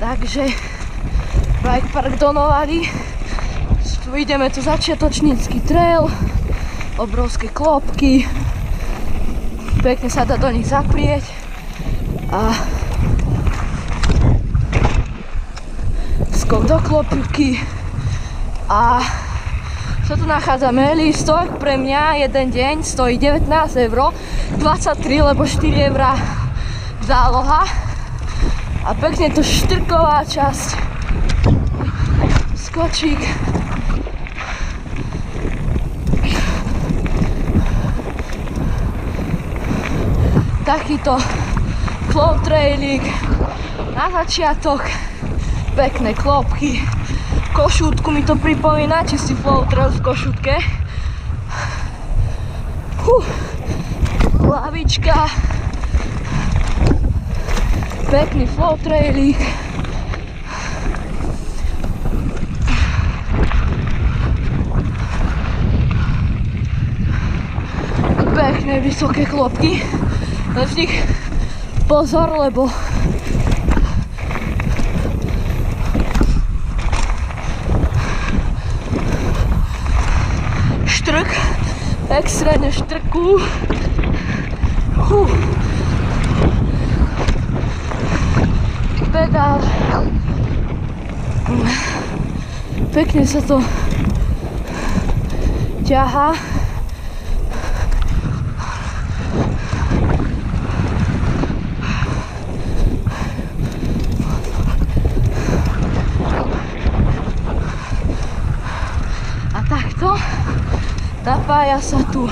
Takže bike park do Novary. Ideme tu začiatočnícky trail, obrovské klopky, pekne sa dá do nich zaprieť a skok do klopky a sa tu nachádzame. Lístok pre mňa jeden deň stojí 19 €, 23, lebo 4 € záloha a pekne tu štrková časť, skočík. Takýto flow trailing na začiatok, pekné klopky, košútku mi to pripomína, či si flow trail v košútke. Lavička, pekný flow trailing. Pekné vysoké klopky. Na nich pozor, lebo štrk, extrémne štrku. Pedál. Pekne sa to ťahá. Napája sa tu.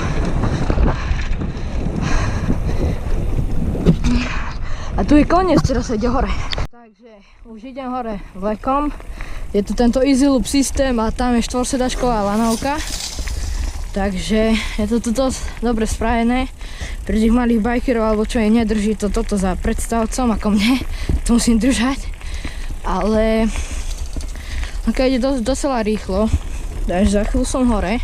A tu je koniec, teraz sa ide hore. Takže už idem hore vlekom. Je tu tento Easy Loop systém a tam je 4-sedačková lanovka. Takže je to tuto dobre spravené. Pre tých malých bikerov, alebo čo jej nedrží to toto za predstavcom ako mne, to musím držať. Ale keď ide dosela rýchlo, takže za chvíľu som hore.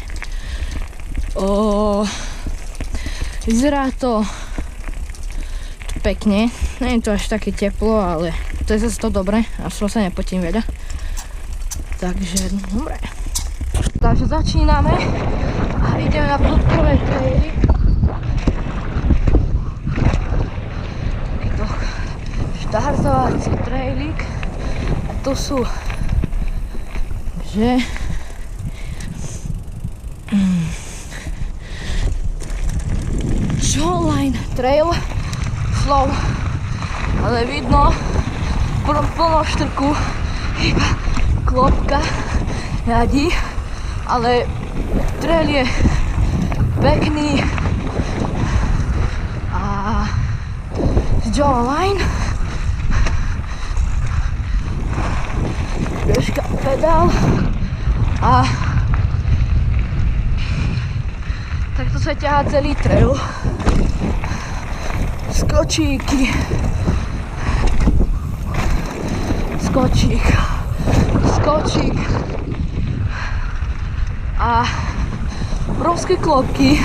Vyzerá to pekne, nie je to až také teplo, ale to je zase to dobre, až sa nepotím veľa. Takže, dobre. Takže začíname a ideme na prvé traily. Takýto štartovací trailik. A to sú, že Shoreline trail flow, ale vidno plno štrku, iba klopka radí, ale trail je pekný a shoreline, bežka pedál a takto sa ťahá celý trail. Skočíky, skočík, skočík a obrovské klopky,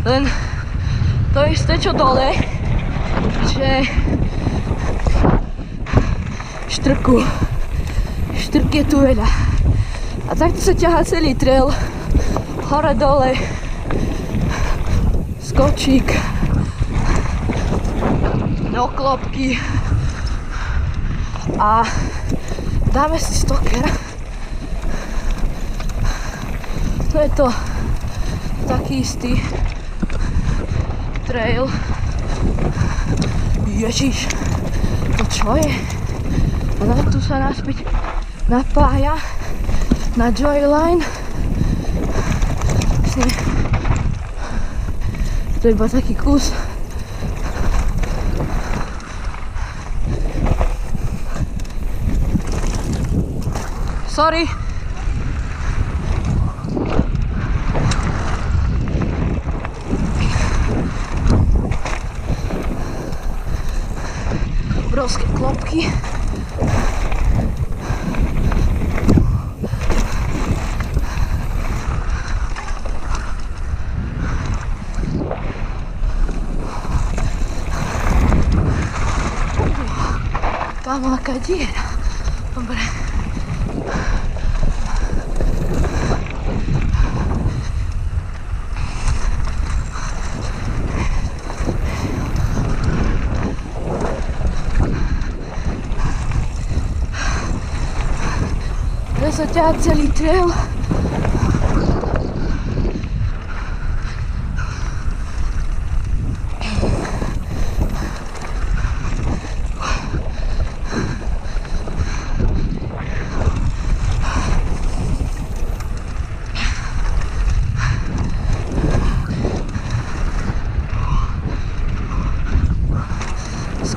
len to isté čo dole, že štrk je tu veľa a takto sa ťahá celý trail, hore dole, skočík, do klopky a dáme si stoker. To je to taký istý trail. Ježiš, to čo je? A tu sa naspäť napája na Joyline. To je iba taký kus. Sorry. Obrovské klopky. Kámo, aká diera. Dobre. Kde sa ťahá celý trail.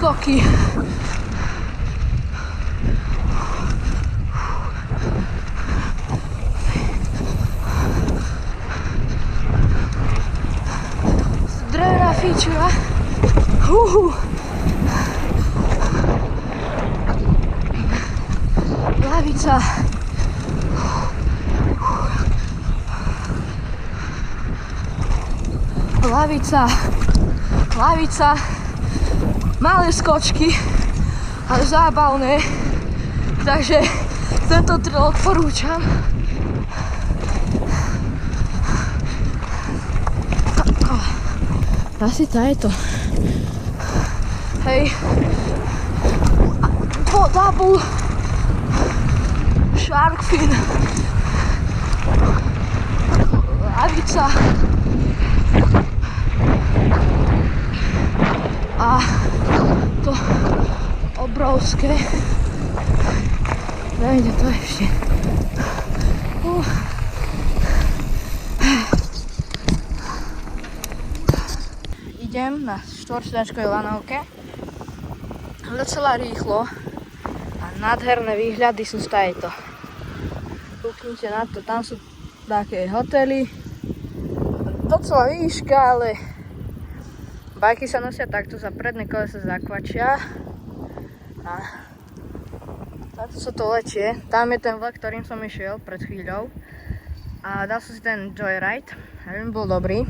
Skoky. Drevená fíčura. Lavica. Lavica. Lavica. Malé skočky, ale zábavné, takže tento trail odporúčam. Asi tá je to. Hej. Double shark fin. Lavica. A to obrovské. Neviem, kde to je ešte. Idem na štvorsedačkovej lanovke. Docela rýchlo a nádherné výhľady sú z tejto. Kúknite na to, tam sú také hotely. Docela výška, ale bajky sa nosia takto, za predné kolesa zakvačia a takto sa to lečie. Tam je ten vlek, ktorým som išiel pred chvíľou a dal som si ten joyride, neviem, bol dobrý,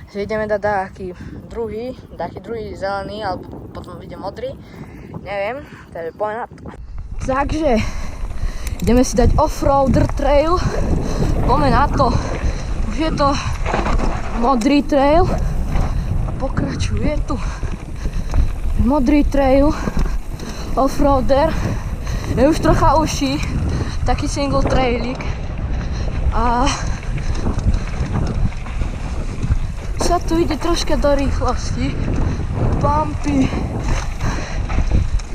že ideme dať taký druhý zelený, alebo potom ide modrý, neviem, takže poďme na to. Takže ideme si dať offroader trail, poďme na to, už je to modrý trail. Pokračuje tu modrý trail, offroader, je už trocha uší, taký single trailik a sa tu ide troška do rýchlosti, bumpy,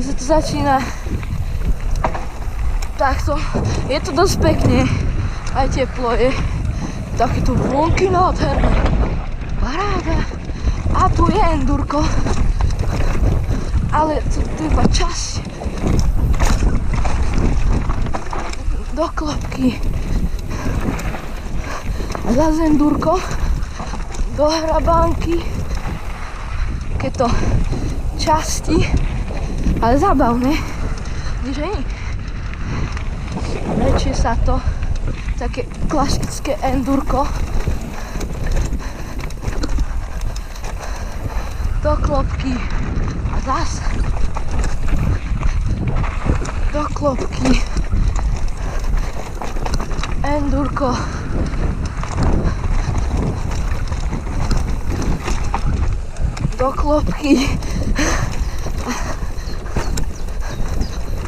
sa to začína takto, je to dosť pekne, aj teplo je, takéto vlnky nádherné, paráda. A tu je endurko, ale tu iba časť do klopky. A zase endurko do hrabánky, takéto časti, ale zábavné, že nie. Lečie sa to, také klasické endurko. Do klopky a zas do klopky, endurko, do klopky,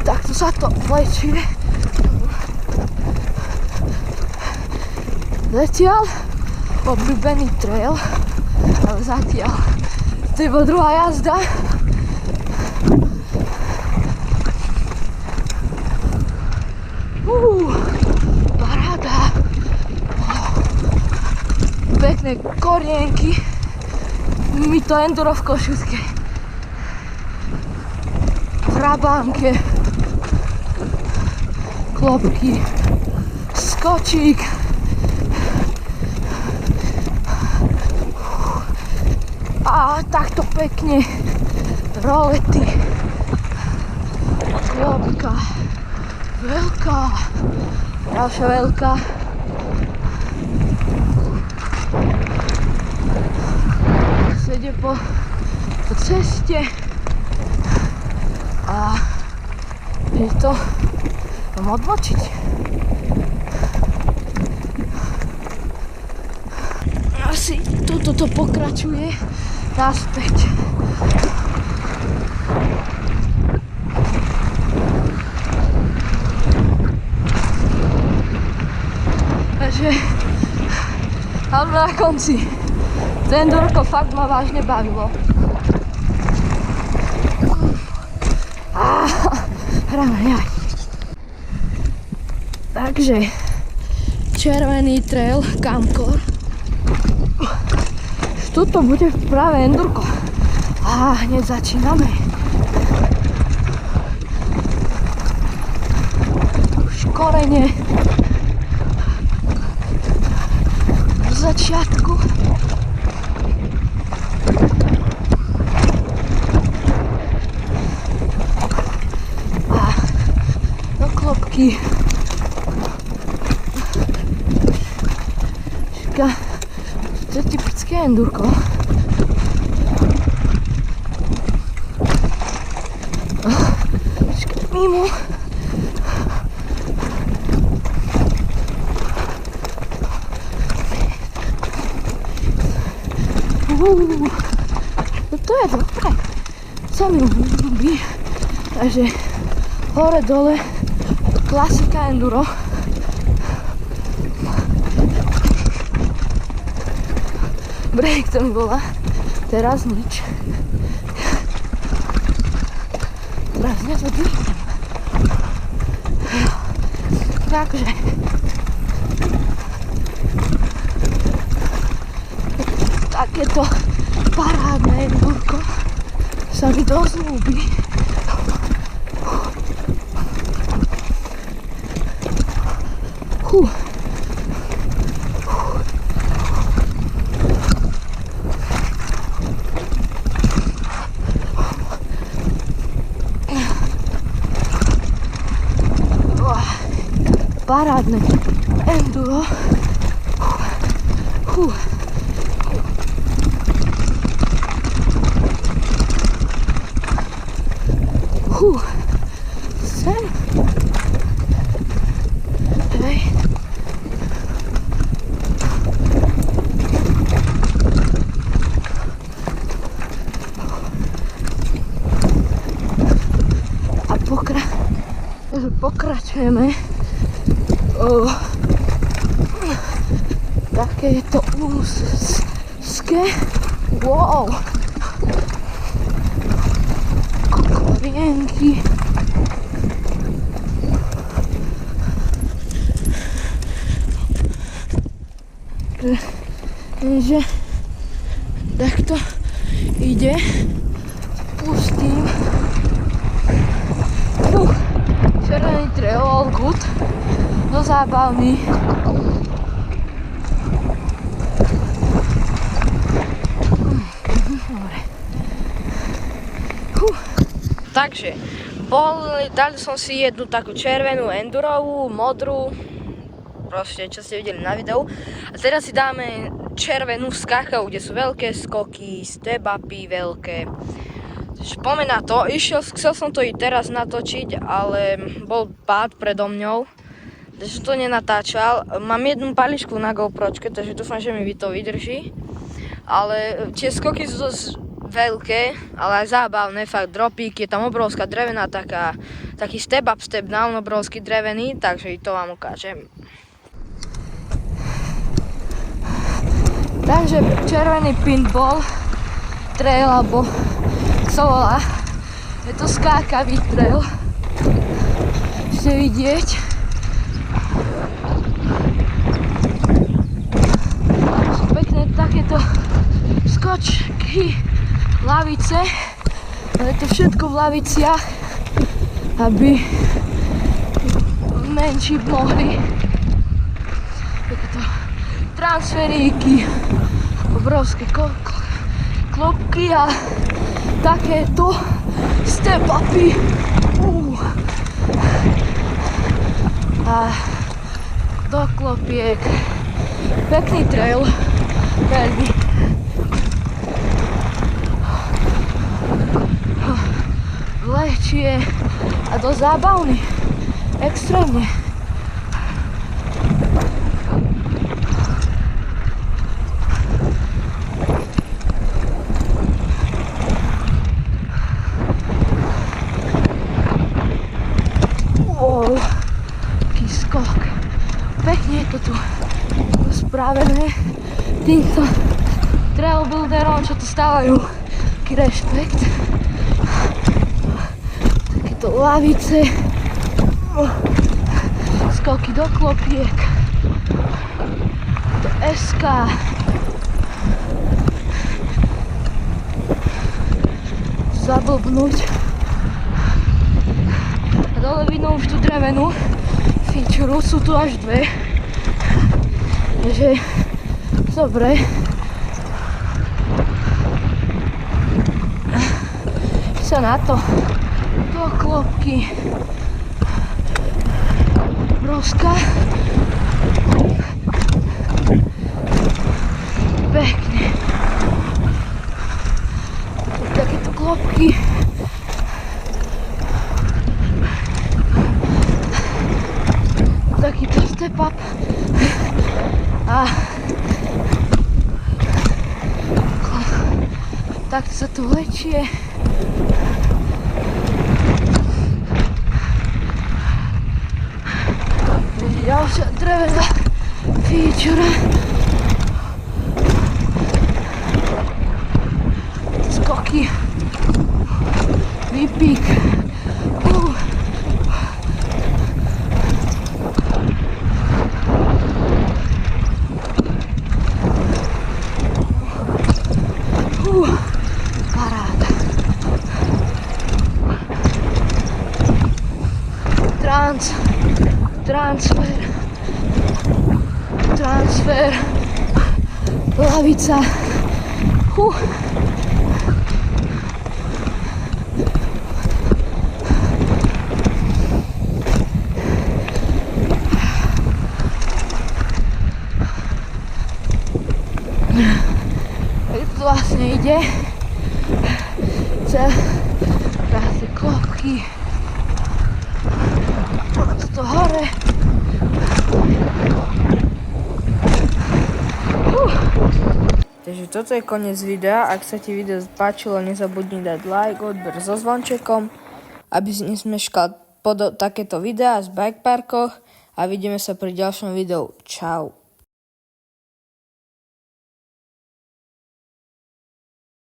takto sa to vlečie. Zatiaľ obľúbený trail, ale zatiaľ to je druhá jazda. Paráda. Pekné korienky. Mi to enduro v Košutke. V Rabánke. Klopky. Skočík. A takto pekne rolety, klopka, veľká, ďalšia veľká, sedie po ceste a Je to mám odbočiť. Asi toto pokračuje naspäť. Takže ale na konci to endurko fakt ma vážne bavilo. Hráme. Takže červený trail Kamkor. Tuto bude práve endurko. A hneď začíname. Už korene v začiatku. A do klopky. To je typické endurko. Mimo. To je dobré. Sa mi ľúbi. Takže hore dole klasika enduro. Break to mi bola. Teraz nič. Teraz nezodvítam. Takže takéto parádne endurko sa mi dosť ľúbi. Parádne enduro. Sem. Hej. A pokračujeme. Také je to úzké. Wow. Kokorienky. Takže takto ide. Pustím. Červený trail, all good. Do zábavný. Dobre. Takže, dali som si jednu takú červenú endurovú, modrú, proste čo ste videli na videu. A teraz si dáme červenú skákavú, kde sú veľké skoky, step-upy veľké. Poďme na to, chcel som to i teraz natočiť, ale bol pád predo mňou, takže to nenatáčal. Mám jednu paličku na GoPročke, takže dúfam, že mi to vydrží. Ale tie skoky sú dosť veľké, ale aj zábavné, fakt dropík, je tam obrovská drevená taký step-up, step-down, obrovský drevený, takže i to vám ukážem. Takže červený pinball trail, alebo sa volá. Je to skákavý trail. Chcete vidieť. Sú pekné takéto skočky, lavice. Ale je to všetko v laviciach, aby menší mohli. Takéto transferíky, obrovské klopky a takéto step-upy. A do klopiek. Pekný trail. Veľmi. Lečie A dosť zábavný. Extrémne. Wow, aký skok. Pekne je to tu spravené týmto trailbuilderom, čo tu stávajú. Taký rešpekt. Takéto lavice. Skoky do klopiek. Do SK. Zablbnúť. A dole vidno už tú drevenú fičuru, sú tu až dve. Takže dobre. Sa na to. Do klopky. Broska. Pekne. Takéto klopky. Takýto step up. A tak sa to lečie. Ďalšia drevená feature. Skoky. Výpik. Paráda. Transfer. Lavica. To vlastne ide. Krásne klopky. A toto hore. Takže toto je koniec videa. Ak sa ti video páčilo, nezabudni dať like, odber so zvončekom, aby si nesmeškal takéto videá z bikeparkoch a vidíme sa pri ďalšom videu. Čau.